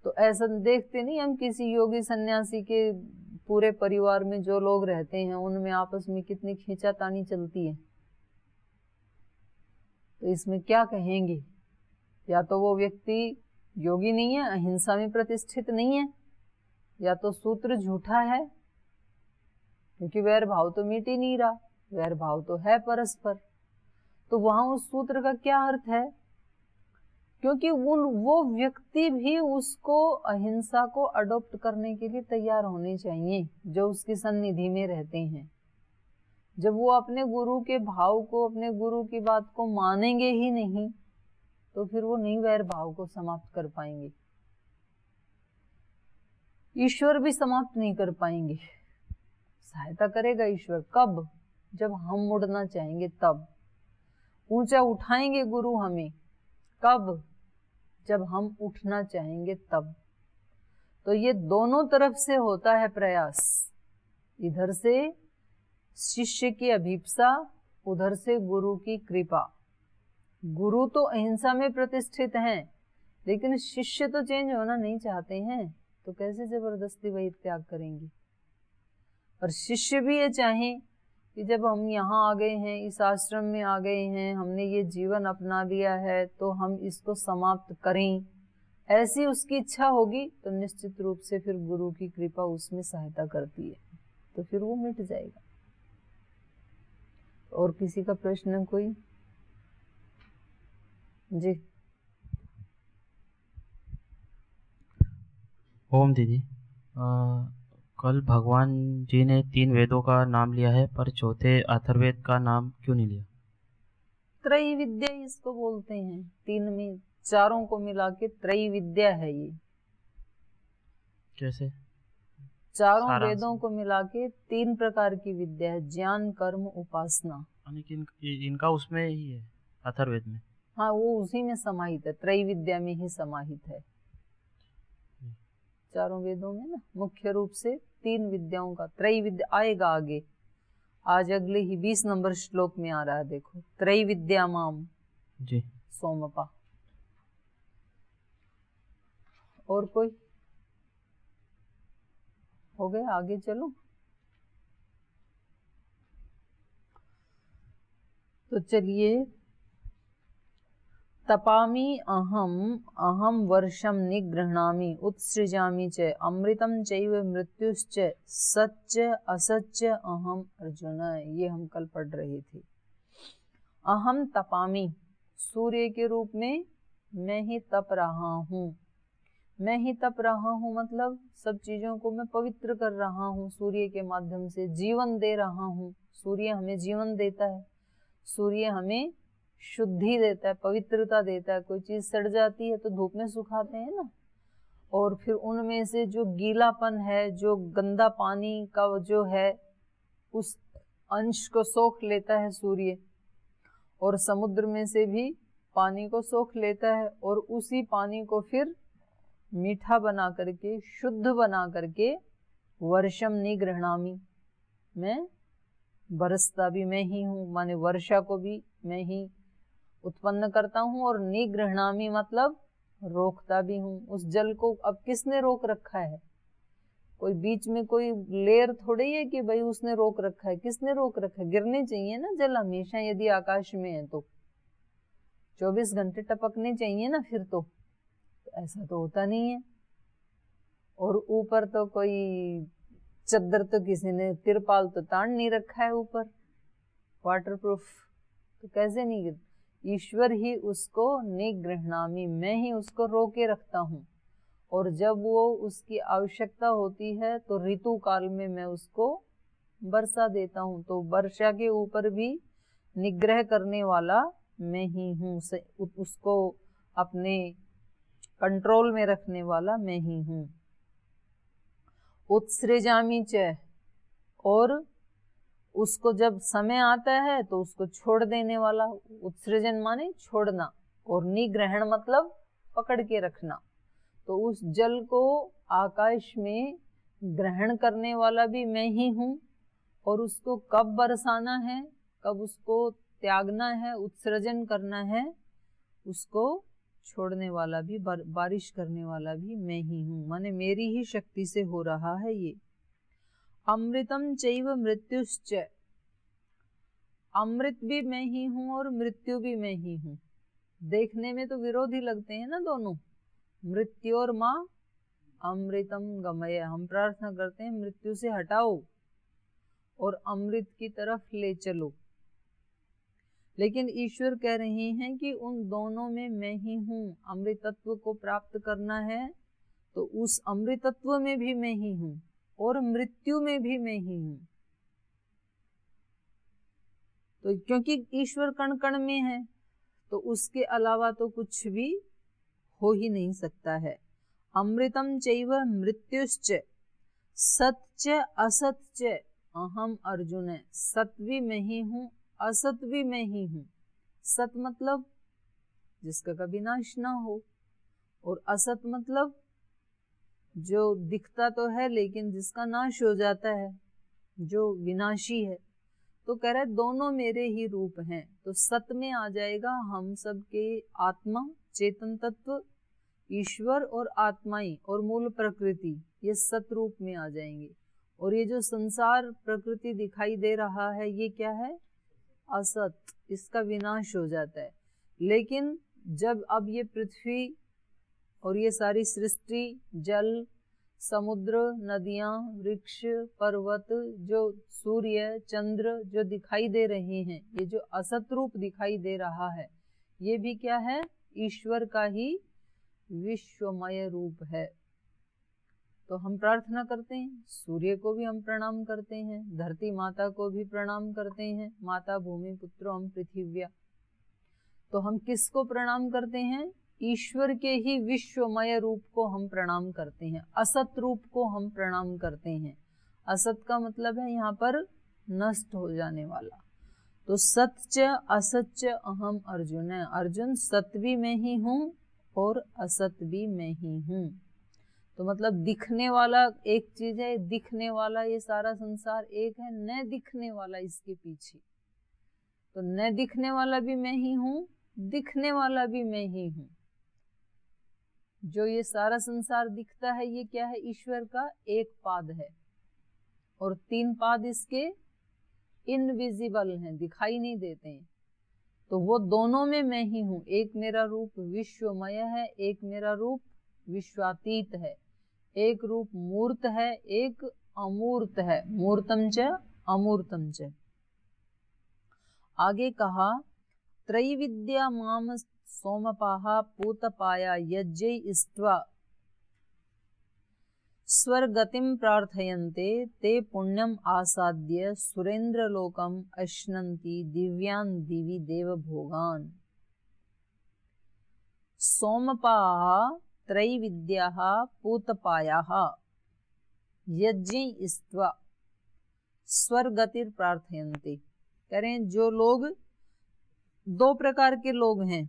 तो ऐसा देखते नहीं हम किसी योगी सन्यासी के पूरे परिवार में जो लोग रहते हैं उनमें आपस में कितनी खींचातानी चलती है। तो इसमें क्या कहेंगे, या तो वो व्यक्ति योगी नहीं है, अहिंसा में प्रतिष्ठित नहीं है, या तो सूत्र झूठा है, क्योंकि वैर भाव तो मिट ही नहीं रहा, वैर भाव तो है परस्पर। तो वहां उस सूत्र का क्या अर्थ है, क्योंकि वो व्यक्ति भी उसको अहिंसा को अडॉप्ट करने के लिए तैयार होने चाहिए जो उसकी सन्निधि में रहते हैं। जब वो अपने गुरु के भाव को, अपने गुरु की बात को मानेंगे ही नहीं, तो फिर वो नहीं वैर भाव को समाप्त कर पाएंगे, ईश्वर भी समाप्त नहीं कर पाएंगे। सहायता करेगा ईश्वर कब, जब हम मुड़ना चाहेंगे तब। ऊंचा उठाएंगे गुरु हमें कब, जब हम उठना चाहेंगे तब। तो ये दोनों तरफ से होता है प्रयास, इधर से शिष्य की अभीप्सा, उधर से गुरु की कृपा। गुरु तो अहिंसा में प्रतिष्ठित हैं, लेकिन शिष्य तो चेंज होना नहीं चाहते हैं, तो कैसे जबरदस्ती वही त्याग करेंगे। और शिष्य भी ये चाहें कि जब हम यहाँ आ गए हैं, इस आश्रम में आ गए हैं, हमने ये जीवन अपना लिया है, तो हम इसको समाप्त करें, ऐसी उसकी इच्छा होगी तो निश्चित रूप से फिर गुरु की कृपा उसमें सहायता करती है, तो फिर वो मिट जाएगा। और किसी का प्रश्न कोई? जी। ओम दीदी, कल भगवान जी ने 3 वेदों का नाम लिया है, पर चौथे अथर्ववेद का नाम क्यों नहीं लिया? त्रयी विद्या इसको बोलते हैं, 3 में 4 को मिला के त्रयी विद्या है ये। कैसे? 4 वेदों को मिला के 3 प्रकार की विद्या है, ज्ञान, कर्म, उपासना। इनका उसमें ही है, अथर्ववेद में? हाँ, वो उसी में समाहित है, त्रयी विद्या में ही समाहित है। 4 वेदों में ना मुख्य रूप से 3 विद्याओं का त्रयी विद्या आएगा आगे। आज अगले ही 20 नंबर श्लोक में आ रहा है, देखो, त्रयी विद्या माम जी सोमपा। और कोई? हो गया, आगे चलो। तो चलिए, तपामि अहम वर्षम निगृह्णामि उत्सृजामि च अमृतम चैव मृत्युश्च सच्च असच्च अहम अर्जुन। ये हम कल पढ़ रहे थे। अहम तपामि, सूर्य के रूप में मैं ही तप रहा हूँ। मैं ही तप रहा हूँ मतलब सब चीजों को मैं पवित्र कर रहा हूँ, सूर्य के माध्यम से जीवन दे रहा हूँ। सूर्य हमें जीवन देता है, सूर्य हमें शुद्धि देता है, पवित्रता देता है। कोई चीज सड़ जाती है तो धूप में सुखाते हैं ना, और फिर उनमें से जो गीलापन है, जो गंदा पानी का जो है, उस अंश को सोख लेता है सूर्य, और समुद्र में से भी पानी को सोख लेता है, और उसी पानी को फिर मीठा बना करके, शुद्ध बना करके, वर्षम निगृह्णामि, मैं बरसता भी मैं ही हूँ, माने वर्षा को भी मैं ही उत्पन्न करता हूँ, और निगृह्णामि मतलब रोकता भी हूँ। उस जल को अब किसने रोक रखा है? कोई बीच में कोई लेयर थोड़ी है कि भाई उसने रोक रखा है। किसने रोक रखा है? गिरने चाहिए ना जल हमेशा, यदि आकाश में है तो 24 घंटे टपकने चाहिए ना, फिर तो ऐसा तो होता नहीं है। और ऊपर तो कोई चद्दर तो किसी ने, तिरपाल तो तान नहीं रखा है ऊपर वाटरप्रूफ, तो कैसे नहीं गिर? ईश्वर ही उसको निगृह्णामि, मैं ही उसको रोके रखता हूँ, और जब वो उसकी आवश्यकता होती है तो ऋतु काल में मैं उसको वर्षा देता हूँ। तो वर्षा के ऊपर भी निग्रह करने वाला मैं ही हूँ, उसको अपने कंट्रोल में रखने वाला मैं ही हूँ। उत्सृजामि च, और उसको जब समय आता है तो उसको छोड़ देने वाला। उत्सृजन माने छोड़ना, और निग्रहण मतलब पकड़ के रखना। तो उस जल को आकाश में ग्रहण करने वाला भी मैं ही हूँ, और उसको कब बरसाना है, कब उसको त्यागना है, उत्सर्जन करना है, उसको छोड़ने वाला भी, बारिश करने वाला भी मैं ही हूँ, माने मेरी ही शक्ति से हो रहा है ये। अमृतम चैव मृत्युश्च, अमृत भी मैं ही हूँ और मृत्यु भी मैं ही हूँ। देखने में तो विरोधी लगते हैं ना दोनों, मृत्यु और माँ अमृतम गमय। हम प्रार्थना करते हैं मृत्यु से हटाओ और अमृत की तरफ ले चलो, लेकिन ईश्वर कह रहे हैं कि उन दोनों में मैं ही हूँ। अमृतत्व को प्राप्त करना है तो उस अमृतत्व में भी मैं ही हूँ और मृत्यु में भी मैं ही हूँ। तो क्योंकि ईश्वर कण कण में है तो उसके अलावा तो कुछ भी हो ही नहीं सकता है। अमृतम चैव मृत्युश्च सत्च असत्च अहम अर्जुन। सत भी मैं ही हूँ, असत भी मैं ही हूँ। सत मतलब जिसका कभी नाश ना हो, और असत मतलब जो दिखता तो है लेकिन जिसका नाश हो जाता है, जो विनाशी है। तो कह रहा है दोनों मेरे ही रूप हैं। तो सत में आ जाएगा हम सब के आत्मा, चेतन तत्व, ईश्वर और आत्माई और मूल प्रकृति, ये सत रूप में आ जाएंगे। और ये जो संसार प्रकृति दिखाई दे रहा है ये क्या है? असत, इसका विनाश हो जाता है। लेकिन जब अब ये पृथ्वी और ये सारी सृष्टि, जल, समुद्र, नदियां, वृक्ष, पर्वत, जो सूर्य, चंद्र जो दिखाई दे रहे हैं, ये जो असत रूप दिखाई दे रहा है, ये भी क्या है? ईश्वर का ही विश्वमय रूप है। तो हम प्रार्थना करते हैं, सूर्य को भी हम प्रणाम करते हैं, धरती माता को भी प्रणाम करते हैं, माता भूमि पुत्रो हम पृथिव्या। तो हम किसको प्रणाम करते हैं? ईश्वर के ही विश्वमय रूप को हम प्रणाम करते हैं, असत रूप को हम प्रणाम करते हैं। असत का मतलब है यहाँ पर नष्ट हो जाने वाला। तो सत्च असत्च अहम अर्जुन। अर्जुन, सत भी मैं ही हूँ और असत भी मैं ही हूँ। तो मतलब दिखने वाला एक चीज है, दिखने वाला ये सारा संसार एक है, न दिखने वाला इसके पीछे। तो न दिखने वाला भी मैं ही हूँ, दिखने वाला भी मैं ही हूँ। जो ये सारा संसार दिखता है ये क्या है? ईश्वर का एक पाद है, और तीन पाद इसके इनविजिबल हैं, दिखाई नहीं देते हैं। तो वो दोनों में मैं ही हूँ। एक मेरा रूप विश्वमय है, एक मेरा रूप विश्वातीत है, एक रूप मूर्त है, एक अमूर्त है। मूर्तम च अमूर्तम च। आगे कहा त्रैविद्या माम सोमपाहा पूतपाया यज्ञै इष्ट्वा स्वर्गतिम प्रार्थयन्ते ते पुण्यम आसाद्य सुरेंद्रलोकम अश्नन्ति दिव्यान दिवि देवभोगान। सोमपाहा त्रैविद्याः पूतपायाः यज्ञै इष्ट्वा स्वर्गतिर प्रार्थयन्ते। करें जो लोग, दो प्रकार के लोग हैं।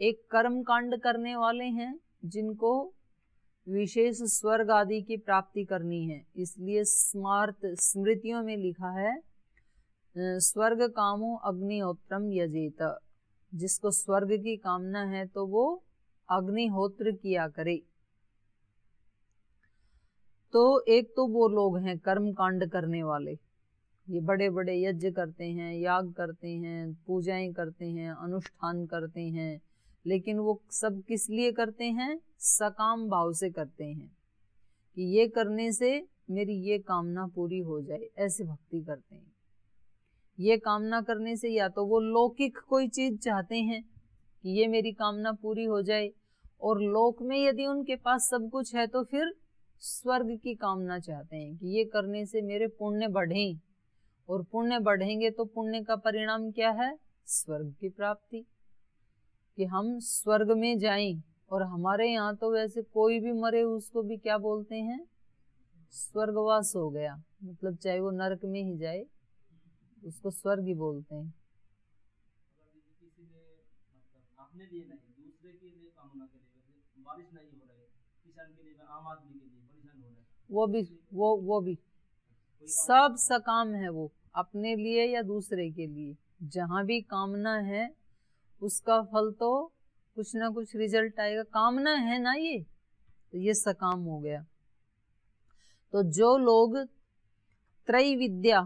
एक कर्म कांड करने वाले हैं जिनको विशेष स्वर्ग आदि की प्राप्ति करनी है, इसलिए स्मार्त स्मृतियों में लिखा है स्वर्ग कामो अग्निहोत्रम यजेत। जिसको स्वर्ग की कामना है तो वो अग्निहोत्र किया करे। तो एक तो वो लोग हैं कर्म कांड करने वाले, ये बड़े बड़े यज्ञ करते हैं, याग करते हैं, पूजाएं करते हैं, अनुष्ठान करते हैं, लेकिन वो सब किस लिए करते हैं? सकाम भाव से करते हैं कि ये करने से मेरी ये कामना पूरी हो जाए, ऐसे भक्ति करते हैं। ये कामना करने से या तो वो लौकिक कोई चीज चाहते हैं कि ये मेरी कामना पूरी हो जाए, और लोक में यदि उनके पास सब कुछ है तो फिर स्वर्ग की कामना चाहते हैं कि ये करने से मेरे पुण्य बढ़ें, और पुण्य बढ़ेंगे तो पुण्य का परिणाम क्या है? स्वर्ग की प्राप्ति, कि हम स्वर्ग में जाएं। और हमारे यहाँ तो वैसे कोई भी मरे उसको भी क्या बोलते हैं? स्वर्गवास हो गया, मतलब चाहे वो नरक में ही जाए उसको स्वर्ग ही बोलते हैं। किसी ने मतलब अपने लिए नहीं, दूसरे के लिए कामना करेगा, बारिश नहीं हो रही है, किसान के लिए, आम आदमी के लिए परेशान हो रहा है, वो भी सब सकाम है, वो अपने लिए या दूसरे के लिए, जहां भी कामना है उसका फल तो कुछ ना कुछ रिजल्ट आएगा, कामना है ना ये, तो ये सकाम हो गया। तो जो लोग त्रैविद्या,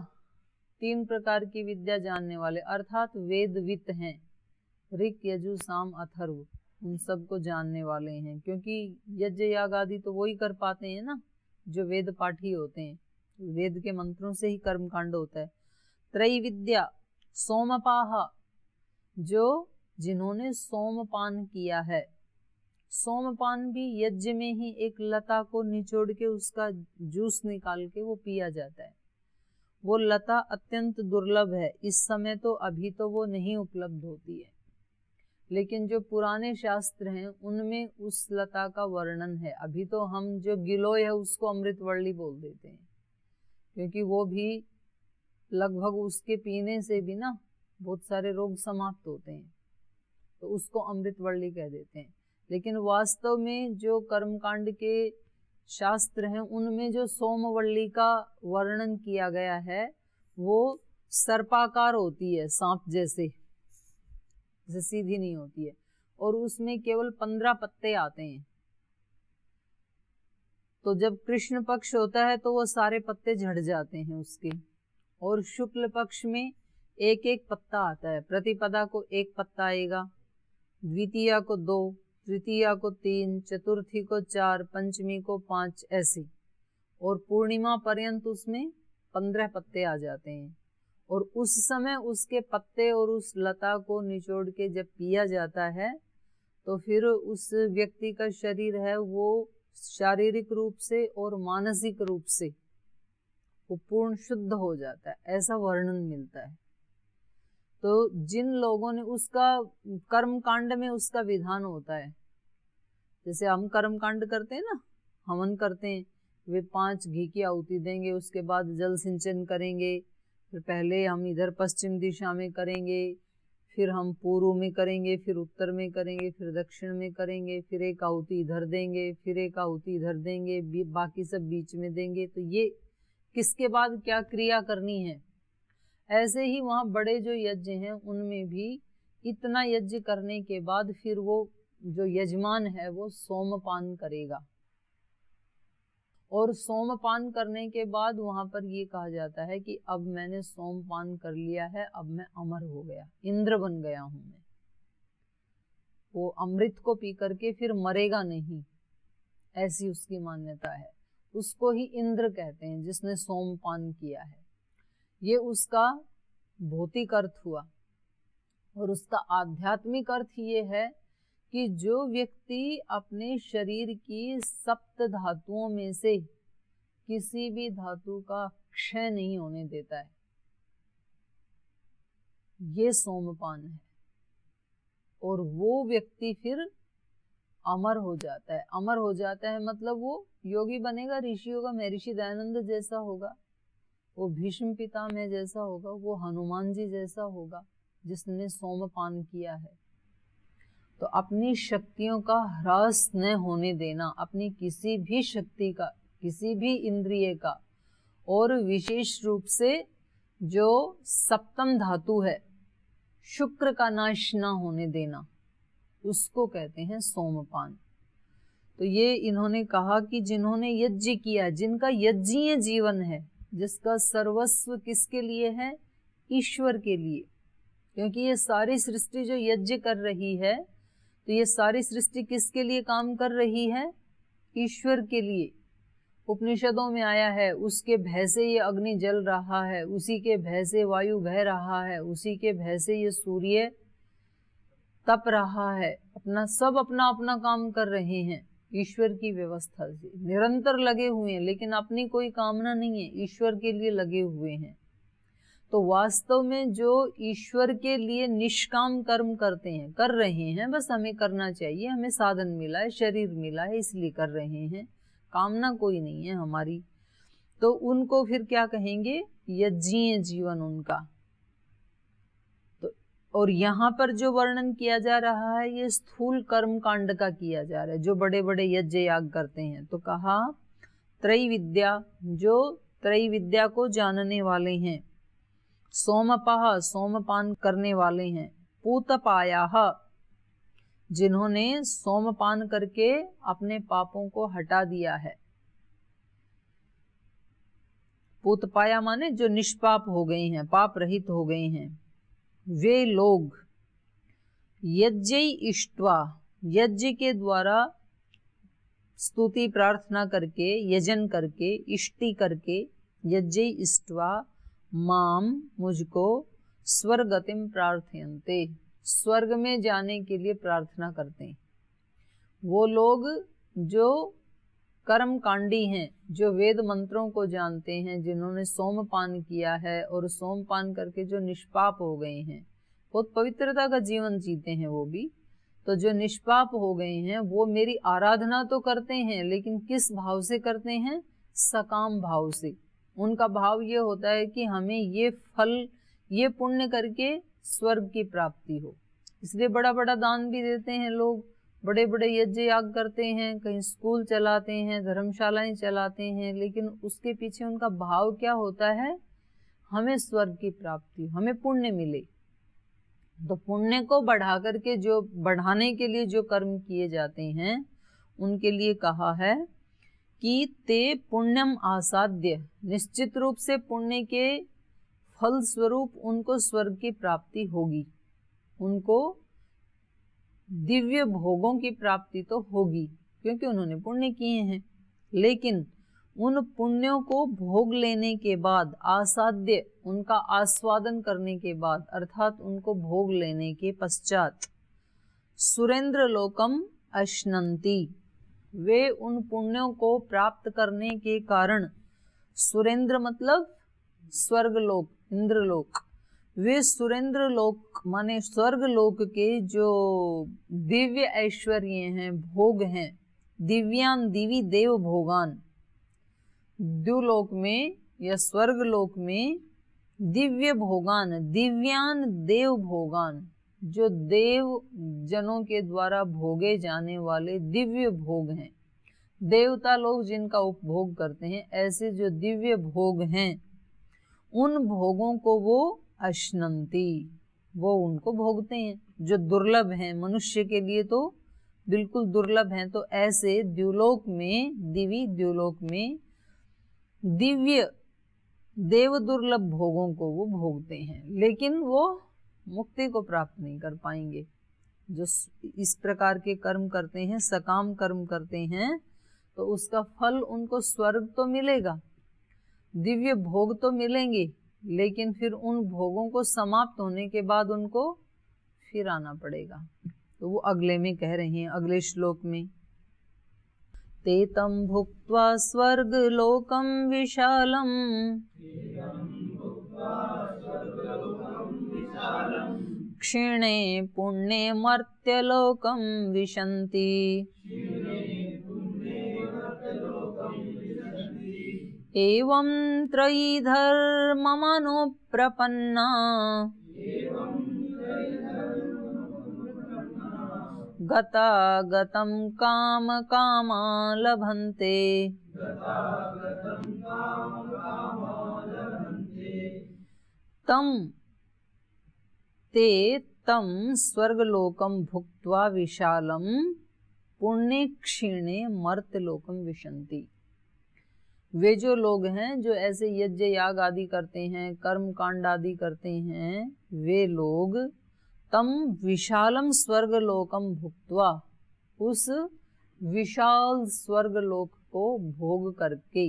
3 प्रकार की विद्या जानने वाले अर्थात वेदवित हैं, ऋक यजु साम अथर्व, उन सबको जानने वाले हैं, क्योंकि यज्ञ याग आदि तो वही कर पाते हैं ना जो वेद पाठी होते हैं, वेद के मंत्रों से ही कर्म कांड होता है। त्रैविद्या सोमपाह, जो जिन्होंने सोमपान किया है, सोमपान भी यज्ञ में ही एक लता को निचोड़ के उसका जूस निकाल के वो पिया जाता है। वो लता अत्यंत दुर्लभ है, इस समय तो अभी तो वो नहीं उपलब्ध होती है, लेकिन जो पुराने शास्त्र हैं उनमें उस लता का वर्णन है। अभी तो हम जो गिलोय है उसको अमृतवल्ली बोल देते हैं, क्योंकि वो भी लगभग उसके पीने से भी ना बहुत सारे रोग समाप्त होते हैं, तो उसको अमृतवल्ली कह देते हैं। लेकिन वास्तव में जो कर्मकांड के शास्त्र हैं उनमें जो सोमवल्ली का वर्णन किया गया है वो सर्पाकार होती है, सांप जैसे सीधी नहीं होती है, और उसमें केवल 15 पत्ते आते हैं। तो जब कृष्ण पक्ष होता है तो वो सारे पत्ते झड़ जाते हैं उसके, और शुक्ल पक्ष में एक एक पत्ता आता है। प्रतिपदा को 1 पत्ता आएगा, द्वितीया को 2, तृतीया को 3, चतुर्थी को 4, पंचमी को 5, ऐसे, और पूर्णिमा पर्यंत उसमें 15 पत्ते आ जाते हैं। और उस समय उसके पत्ते और उस लता को निचोड़ के जब पिया जाता है तो फिर उस व्यक्ति का शरीर है वो शारीरिक रूप से और मानसिक रूप से वो पूर्ण शुद्ध हो जाता है, ऐसा वर्णन मिलता है। तो जिन लोगों ने उसका कर्म कांड में उसका विधान होता है, जैसे हम कर्म कांड करते हैं ना, हवन करते हैं, वे 5 घी की आहुति देंगे, उसके बाद जल सिंचन करेंगे, फिर पहले हम इधर पश्चिम दिशा में करेंगे, फिर हम पूर्व में करेंगे, फिर उत्तर में करेंगे, फिर दक्षिण में करेंगे, फिर एक आहुति इधर देंगे, फिर एक आहुति इधर देंगे, बाकी सब बीच में देंगे। तो ये किसके बाद क्या क्रिया करनी है। ऐसे ही वहाँ बड़े जो यज्ञ हैं उनमें भी इतना यज्ञ करने के बाद फिर वो जो यजमान है वो सोमपान करेगा, और सोमपान करने के बाद वहां पर ये कहा जाता है कि अब मैंने सोमपान कर लिया है, अब मैं अमर हो गया, इंद्र बन गया हूं मैं। वो अमृत को पी करके फिर मरेगा नहीं, ऐसी उसकी मान्यता है। उसको ही इंद्र कहते हैं जिसने सोमपान किया है। ये उसका भौतिक अर्थ हुआ। और उसका आध्यात्मिक अर्थ ये है कि जो व्यक्ति अपने शरीर की 7 धातुओं में से किसी भी धातु का क्षय नहीं होने देता है, ये सोमपान है, और वो व्यक्ति फिर अमर हो जाता है। अमर हो जाता है मतलब वो योगी बनेगा, ऋषि होगा, महर्षि दयानंद जैसा होगा, वो भीष्म पितामह जैसा होगा, वो हनुमान जी जैसा होगा जिसने सोमपान किया है। तो अपनी शक्तियों का ह्रास न होने देना, अपनी किसी भी शक्ति का, किसी भी इंद्रिय का, और विशेष रूप से जो सप्तम धातु है शुक्र का नाश ना होने देना, उसको कहते हैं सोमपान। तो ये इन्होंने कहा कि जिन्होंने यज्ञ किया, जिनका यज्ञीय जीवन है, जिसका सर्वस्व किसके लिए है, ईश्वर के लिए, क्योंकि ये सारी सृष्टि जो यज्ञ कर रही है, तो ये सारी सृष्टि किसके लिए काम कर रही है, ईश्वर के लिए। उपनिषदों में आया है, उसके भय से ये अग्नि जल रहा है, उसी के भय से वायु बह रहा है, उसी के भय से ये सूर्य तप रहा है, अपना अपना काम कर रहे हैं, ईश्वर की व्यवस्था से निरंतर लगे हुए हैं, लेकिन अपनी कोई कामना नहीं है, ईश्वर के लिए लगे हुए हैं। तो वास्तव में जो ईश्वर के लिए निष्काम कर्म करते हैं, कर रहे हैं, बस हमें करना चाहिए, हमें साधन मिला है, शरीर मिला है, इसलिए कर रहे हैं, कामना कोई नहीं है हमारी, तो उनको फिर क्या कहेंगे, यज्ञीय जीवन उनका। तो और यहाँ पर जो वर्णन किया जा रहा है ये स्थूल कर्म कांड का किया जा रहा है, जो बड़े बड़े यज्ञ याग करते हैं। तो कहा त्रैविद्या, जो त्रैविद्या को जानने वाले हैं, सोमपाह, सोमपान करने वाले हैं, पूतपायाः, जिन्होंने सोमपान करके अपने पापों को हटा दिया है। पूतपाया माने जो निष्पाप हो गए हैं, पाप रहित हो गए हैं, वे लोग यज्ञ इष्ट्वा, यज्ञ के द्वारा स्तुति प्रार्थना करके, यजन करके, इष्टि करके, यज्ञ इष्ट्वा माम मुझको स्वर्गतिम प्रार्थयन्ते, स्वर्ग में जाने के लिए प्रार्थना करते हैं। वो लोग जो कर्मकांडी हैं, जो वेद मंत्रों को जानते हैं, जिन्होंने सोमपान किया है और सोमपान करके जो निष्पाप हो गए हैं, बहुत पवित्रता का जीवन जीते हैं वो भी, तो जो निष्पाप हो गए हैं वो मेरी आराधना तो करते हैं, लेकिन किस भाव से करते हैं? सकाम भाव से। उनका भाव ये होता है कि हमें ये फल, ये पुण्य करके स्वर्ग की प्राप्ति हो। इसलिए बड़ा बड़ा दान भी देते हैं लोग, बड़े बड़े यज्ञ याग करते हैं, कहीं स्कूल चलाते हैं, धर्मशालाएं चलाते हैं, लेकिन उसके पीछे उनका भाव क्या होता है? हमें स्वर्ग की प्राप्ति, हमें पुण्य मिले। तो पुण्य को बढ़ा करके, जो बढ़ाने के लिए जो कर्म किए जाते हैं, उनके लिए कहा है कि ते पुण्यम आसाद्य, निश्चित रूप से पुण्य के फल स्वरूप उनको स्वर्ग की प्राप्ति होगी, उनको दिव्य भोगों की प्राप्ति तो होगी, क्योंकि उन्होंने पुण्य किए हैं। लेकिन उन पुण्यों को भोग लेने के बाद, आसाद्य, उनका आस्वादन करने के बाद, अर्थात उनको भोग लेने के पश्चात, सुरेंद्र लोकम अश्नन्ति, वे उन पुण्यों को प्राप्त करने के कारण, सुरेंद्र मतलब स्वर्गलोक, इंद्रलोक, वे सुरेंद्र लोक माने स्वर्ग लोक के जो दिव्य ऐश्वर्य हैं, भोग हैं, दिव्यान दिवी देव भोगान, द्युलोक में या स्वर्ग लोक में दिव्य भोगान, दिव्यान देव भोगान, जो देव जनों के द्वारा भोगे जाने वाले दिव्य भोग हैं, देवता लोग जिनका उपभोग करते हैं, ऐसे जो दिव्य भोग हैं, उन भोगों को वो अश्नन्ति, वो उनको भोगते हैं, जो दुर्लभ हैं, मनुष्य के लिए तो बिल्कुल दुर्लभ हैं। तो ऐसे द्युलोक में, दिवी द्युलोक में दिव्य देव दुर्लभ भोगों को वो भोगते हैं, लेकिन वो मुक्ति को प्राप्त नहीं कर पाएंगे। जो इस प्रकार के कर्म करते हैं, सकाम कर्म करते हैं, तो उसका फल उनको स्वर्ग तो मिलेगा, दिव्य भोग तो मिलेंगे, लेकिन फिर उन भोगों को समाप्त होने के बाद उनको फिर आना पड़ेगा। तो वो अगले में कह रहे हैं, अगले श्लोक में, ते तं भुक्त्वा स्वर्गलोकं विशालम् क्षीणे पुण्ये मर्त्यलोकं विशन्ति एवं त्रयी धर्ममनुप्रपन्ना गता गतं काम कामा लभन्ते तम ते तम स्वर्गलोकम भुक्त्वा विशालम पुण्य क्षीणे मर्त्यलोकम विशन्ति। वे जो लोग हैं जो ऐसे यज्ञ याग आदि करते हैं, कर्म कांड आदि करते हैं, वे लोग तम विशालम स्वर्गलोकम भुक्त्वा, उस विशाल स्वर्गलोक को भोग करके,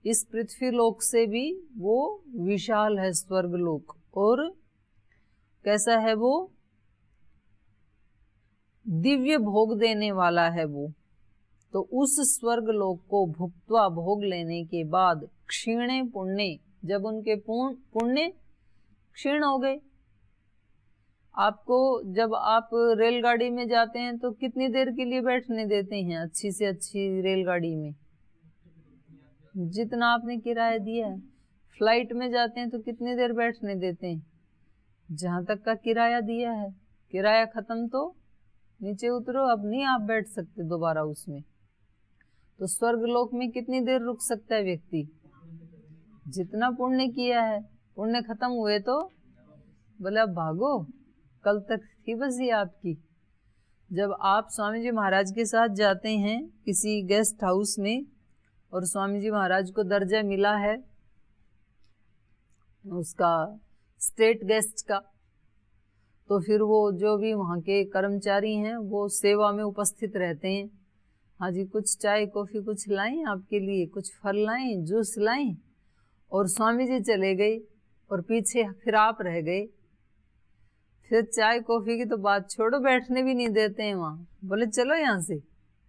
इस पृथ्वी लोक से भी वो विशाल है स्वर्गलोक, और कैसा है वो? दिव्य भोग देने वाला है वो। तो उस स्वर्ग लोक को भुक्त्वा, भोग लेने के बाद, क्षीणे पुण्य, जब उनके पुण्य क्षीण हो गए। आपको जब आप रेलगाड़ी में जाते हैं तो कितनी देर के लिए बैठने देते हैं अच्छी से अच्छी रेलगाड़ी में? जितना आपने किराया दिया है। फ्लाइट में जाते हैं तो कितनी देर बैठने देते हैं? जहां तक का किराया दिया है। किराया खत्म तो नीचे उतरो, अब नहीं आप बैठ सकते दोबारा उसमें। तो स्वर्गलोक में कितनी देर रुक सकता है व्यक्ति? जितना पुण्य किया है। पुण्य खत्म हुए तो बोले अब भागो, कल तक थी बस ये आपकी। जब आप स्वामी जी महाराज के साथ जाते हैं किसी गेस्ट हाउस में और स्वामी जी महाराज को दर्जा मिला है उसका स्टेट गेस्ट का, तो फिर वो जो भी वहाँ के कर्मचारी हैं वो सेवा में उपस्थित रहते हैं। हाँ जी, कुछ चाय कॉफ़ी कुछ लाएं आपके लिए, कुछ फल लाएं, जूस लाएं। और स्वामी जी चले गए और पीछे फिर आप रह गए। फिर चाय कॉफ़ी की तो बात छोड़ो, बैठने भी नहीं देते हैं वहाँ, बोले चलो यहाँ से।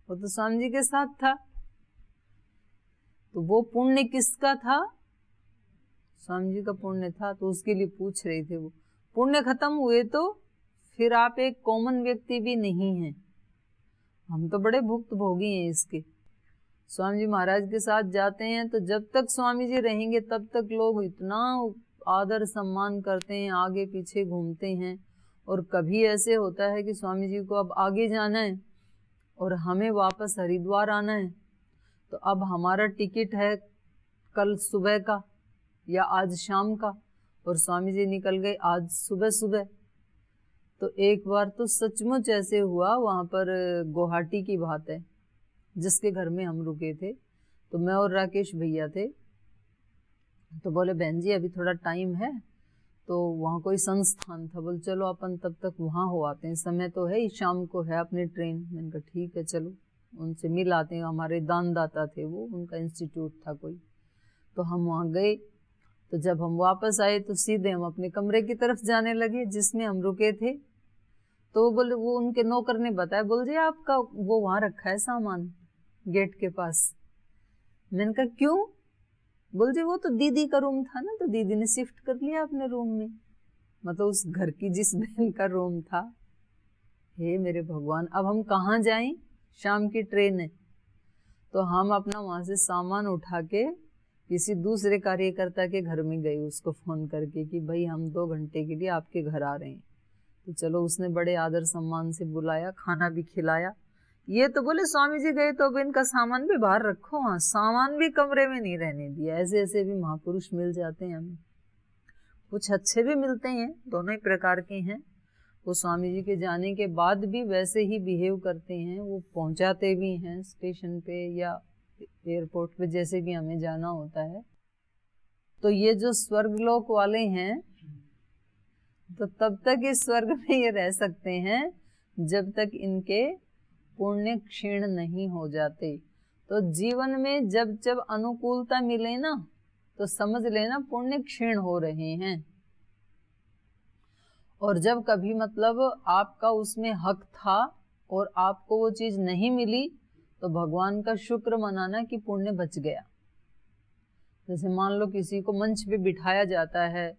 वो तो स्वामी जी के साथ था, तो वो पुण्य किसका था? स्वामी जी का पुण्य था, तो उसके लिए पूछ रहे थे। वो पुण्य खत्म हुए तो फिर आप एक कॉमन व्यक्ति भी नहीं हैं, हम तो बड़े भुक्त भोगी हैं इसके। स्वामी जी महाराज के साथ जाते हैं तो जब तक स्वामी जी रहेंगे तब तक लोग इतना आदर सम्मान करते हैं, आगे पीछे घूमते हैं। और कभी ऐसे होता है कि स्वामी जी को अब आगे जाना है और हमें वापस हरिद्वार आना है, तो अब हमारा टिकट है कल सुबह का या आज शाम का, और स्वामी जी निकल गए आज सुबह सुबह। तो एक बार तो सचमुच ऐसे हुआ, वहाँ पर गुवाहाटी की बात है, जिसके घर में हम रुके थे, तो मैं और राकेश भैया थे। तो बोले बहन जी अभी थोड़ा टाइम है, तो वहाँ कोई संस्थान था, बोले चलो अपन तब तक वहाँ हो आते हैं, समय तो है ही, शाम को है अपनी ट्रेन। मैंने कहा ठीक है चलो, उनसे मिल आते हैं। हमारे दानदाता थे वो, उनका इंस्टीट्यूट था कोई। तो हम वहाँ गए, तो जब हम वापस आए तो सीधे हम अपने कमरे की तरफ जाने लगे जिसमें हम रुके थे। तो बोले, वो उनके नौकर ने बताया, बोल जी आपका वो वहाँ रखा है सामान गेट के पास। मैंने कहा क्यों? बोल जी वो तो दीदी का रूम था ना, तो दीदी ने शिफ्ट कर लिया अपने रूम में, मतलब उस घर की जिस बहन का रूम था। हे मेरे भगवान, अब हम कहाँ जाएं? शाम की ट्रेन है। तो हम अपना वहाँ से सामान उठा के किसी दूसरे कार्यकर्ता के घर में गए, उसको फ़ोन करके कि भाई हम 2 घंटे के लिए आपके घर आ रहे हैं। तो चलो उसने बड़े आदर सम्मान से बुलाया, खाना भी खिलाया। ये तो बोले स्वामी जी गए तो अब इनका सामान भी बाहर रखो, हाँ सामान भी कमरे में नहीं रहने दिया। ऐसे ऐसे भी महापुरुष मिल जाते हैं हमें, कुछ अच्छे भी मिलते हैं, दोनों ही प्रकार के हैं। वो स्वामी जी के जाने के बाद भी वैसे ही बिहेव करते हैं, वो पहुंचाते भी हैं स्टेशन पे या एयरपोर्ट पे, जैसे भी हमें जाना होता है। तो ये जो स्वर्गलोक वाले हैं, तो तब तक इस स्वर्ग में ये रह सकते हैं जब तक इनके पुण्य क्षीण नहीं हो जाते। तो जीवन में जब जब अनुकूलता मिले ना, तो समझ लेना पुण्य क्षीण हो रहे हैं। और जब कभी मतलब आपका उसमें हक था और आपको वो चीज नहीं मिली, तो भगवान का शुक्र मनाना कि पुण्य बच गया। जैसे मान लो किसी को मंच पे बिठाया जाता है,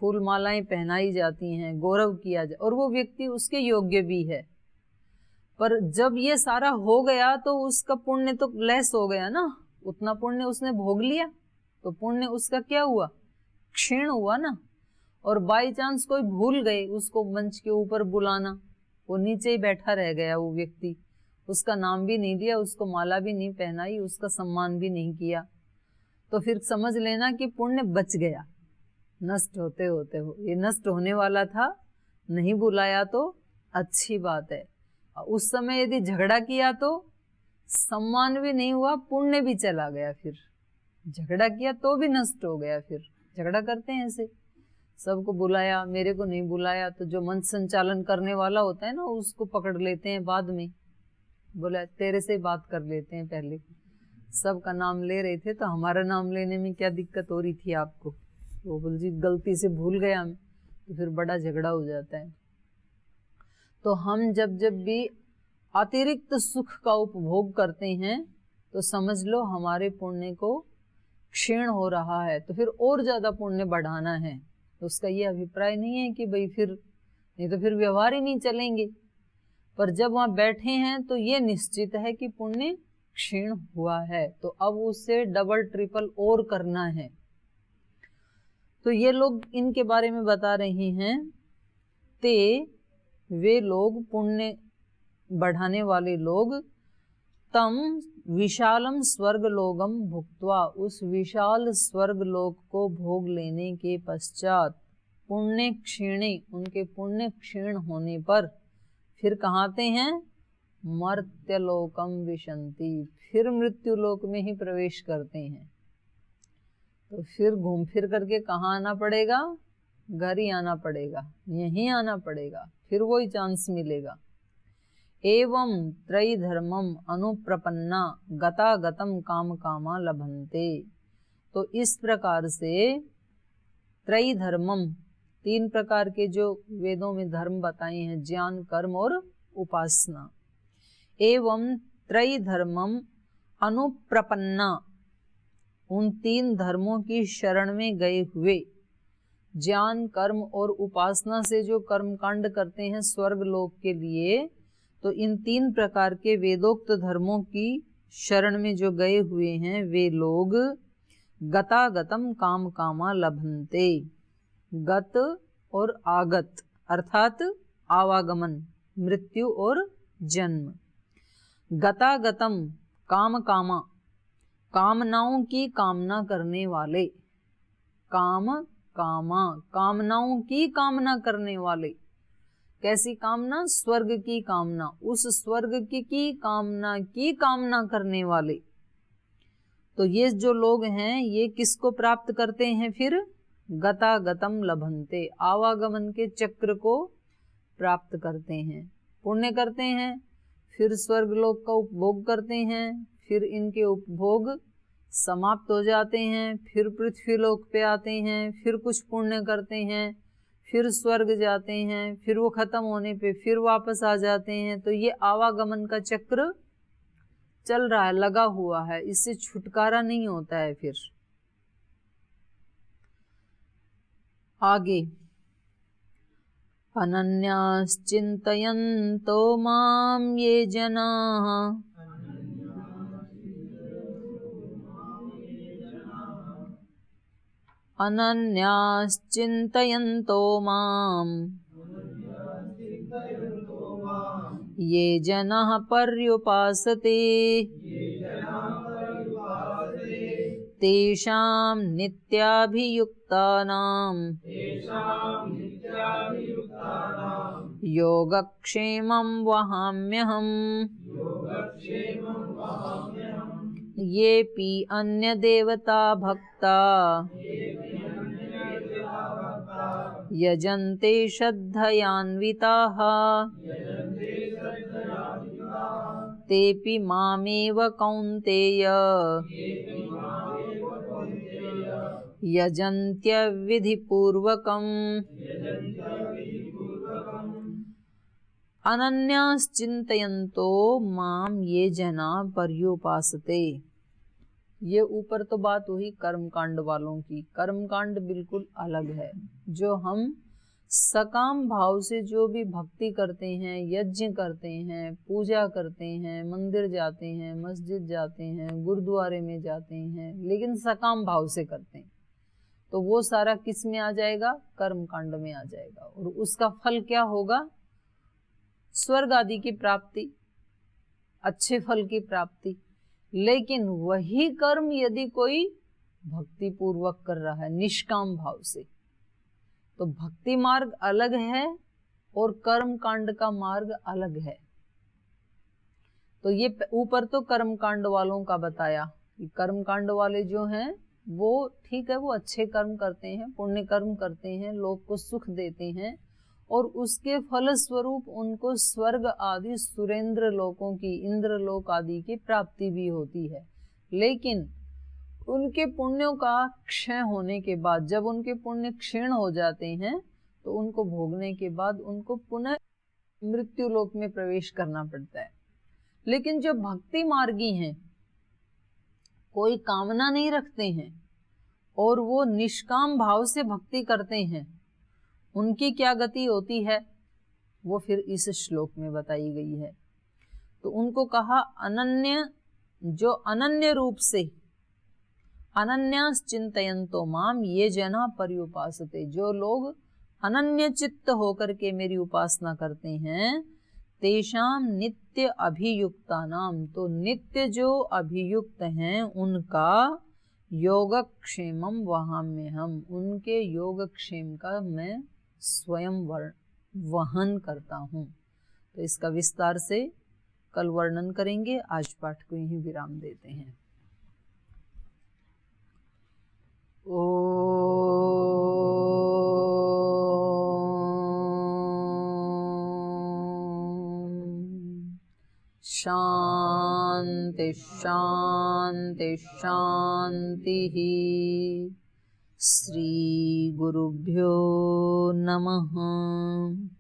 फूल मालाएं पहनाई जाती हैं, गौरव किया जाए, और वो व्यक्ति उसके योग्य भी है, पर जब ये सारा हो गया तो उसका पुण्य तो लेस हो गया ना, उतना पुण्य उसने भोग लिया, तो पुण्य उसका क्या हुआ? क्षीण हुआ ना। और बाई चांस कोई भूल गए उसको मंच के ऊपर बुलाना, वो नीचे ही बैठा रह गया, वो व्यक्ति, उसका नाम भी नहीं लिया, उसको माला भी नहीं पहनाई, उसका सम्मान भी नहीं किया, तो फिर समझ लेना कि पुण्य बच गया। नष्ट होते होते हो, ये नष्ट होने वाला था, नहीं बुलाया तो अच्छी बात है। उस समय यदि झगड़ा किया तो सम्मान भी नहीं हुआ, पुण्य भी चला गया। फिर झगड़ा किया तो भी नष्ट हो गया। फिर झगड़ा करते हैं ऐसे, सबको बुलाया, मेरे को नहीं बुलाया, तो जो मंच संचालन करने वाला होता है ना, उसको पकड़ लेते हैं बाद में, बोला तेरे से बात कर लेते हैं, पहले सबका नाम ले रहे थे तो हमारा नाम लेने में क्या दिक्कत हो रही थी आपको? वो बोल जी गलती से भूल गया मैं, तो फिर बड़ा झगड़ा हो जाता है। तो हम जब जब भी अतिरिक्त सुख का उपभोग करते हैं तो समझ लो हमारे पुण्य को क्षीण हो रहा है, तो फिर और ज्यादा पुण्य बढ़ाना है। तो उसका ये अभिप्राय नहीं है कि भाई फिर नहीं तो फिर व्यवहार ही नहीं चलेंगे, पर जब वहां बैठे हैं तो ये निश्चित है कि पुण्य क्षीण हुआ है, तो अब उससे डबल ट्रिपल और करना है। तो ये लोग इनके बारे में बता रहे हैं, ते वे लोग पुण्य बढ़ाने वाले लोग, तम विशालम स्वर्गलोकम भुक्त्वा, उस विशाल स्वर्गलोक को भोग लेने के पश्चात पुण्य क्षीणे, उनके पुण्य क्षीण होने पर फिर कहाँ आते हैं? मर्त्यलोकम विशन्ति, फिर मृत्युलोक में ही प्रवेश करते हैं। तो फिर घूम फिर करके कहाँ आना पड़ेगा? घर ही आना पड़ेगा, यहीं आना पड़ेगा, फिर वही चांस मिलेगा। एवं त्रयी धर्मम अनुप्रपन्ना गता गतम काम कामा लभन्ते। तो इस प्रकार से त्रयी धर्मम, 3 प्रकार के जो वेदों में धर्म बताए हैं, ज्ञान, कर्म और उपासना। एवं त्रयी धर्मम अनुप्रपन्ना, उन 3 धर्मों की शरण में गए हुए, ज्ञान, कर्म और उपासना से जो कर्म कांड करते हैं स्वर्ग लोक के लिए, तो इन 3 प्रकार के वेदोक्त धर्मों की शरण में जो गए हुए हैं वे लोग गतागतम काम कामा लभन्ते। गत और आगत अर्थात आवागमन, मृत्यु और जन्म। गतागतम काम कामा, कामनाओं की कामना करने वाले, काम कामा, कामनाओं की कामना करने वाले। कैसी कामना? स्वर्ग की कामना, उस स्वर्ग की कामना करने वाले। तो ये जो लोग हैं ये किसको प्राप्त करते हैं? फिर गतागतम लभन्ते, आवागमन के चक्र को प्राप्त करते हैं। पुण्य करते हैं, फिर स्वर्ग लोक का उपभोग करते हैं, फिर इनके उपभोग समाप्त हो जाते हैं, फिर पृथ्वी लोक पे आते हैं, फिर कुछ पुण्य करते हैं, फिर स्वर्ग जाते हैं, फिर वो खत्म होने पे फिर वापस आ जाते हैं। तो ये आवागमन का चक्र चल रहा है, लगा हुआ है, इससे छुटकारा नहीं होता है। फिर आगे, अनन्याश्चिन्तयन्तो मां ये जनाः अनन्याश्चिन्तयन्तो मां ये जनाः पर्युपासते तेषां नित्याभियुक्तानां योगक्षेमं वहाम्यहम्। येऽपि अन्यदेवता भक्ता यजन्ते श्रद्धयान्विताः तेऽपि मामेव कौन्तेय यजन्त्यविधिपूर्वकम्। अनन्याश्चिन्तयन्तो माम ये जना पर्युपासते। ये ऊपर तो बात हुई कर्मकांड वालों की। कर्मकांड बिल्कुल अलग है। जो हम सकाम भाव से जो भी भक्ति करते हैं, यज्ञ करते हैं, पूजा करते हैं, मंदिर जाते हैं, मस्जिद जाते हैं, गुरुद्वारे में जाते हैं, लेकिन सकाम भाव से करते हैं, तो वो सारा किस में आ जाएगा? कर्मकांड में आ जाएगा। और उसका फल क्या होगा? स्वर्ग आदि की प्राप्ति, अच्छे फल की प्राप्ति। लेकिन वही कर्म यदि कोई भक्ति पूर्वक कर रहा है, निष्काम भाव से, तो भक्ति मार्ग अलग है और कर्म कांड का मार्ग अलग है। तो ये ऊपर तो कर्म कांड वालों का बताया कि कर्म कांड वाले जो हैं वो ठीक है, वो अच्छे कर्म करते हैं, पुण्य कर्म करते हैं, लोग को सुख देते हैं और उसके फल स्वरूप उनको स्वर्ग आदि सुरेंद्र लोकों की, इंद्र लोक आदि की प्राप्ति भी होती है। लेकिन उनके पुण्यों का क्षय होने के बाद, जब उनके पुण्य क्षीण हो जाते हैं, तो उनको भोगने के बाद उनको पुनः मृत्यु लोक में प्रवेश करना पड़ता है। लेकिन जो भक्ति मार्गी हैं, कोई कामना नहीं रखते हैं और वो निष्काम भाव से भक्ति करते हैं, उनकी क्या गति होती है वो फिर इस श्लोक में बताई गई है। तो उनको कहा अनन्य, जो अनन्य रूप से, अनन्याश्चिन्तयन्तो माम ये जना पर्युपासते, जो लोग अनन्य चित्त होकर के मेरी उपासना करते हैं, तेषाम नित्य अभियुक्ता नाम, तो नित्य जो अभियुक्त हैं उनका योगक्षेमम वहाम्यहम्, उनके योगक्षेम का मैं स्वयं वहन करता हूँ। तो इसका विस्तार से कल वर्णन करेंगे। आज पाठ को यहीं विराम देते हैं। शांति शांति शांति। श्री गुरुभ्यो नमः।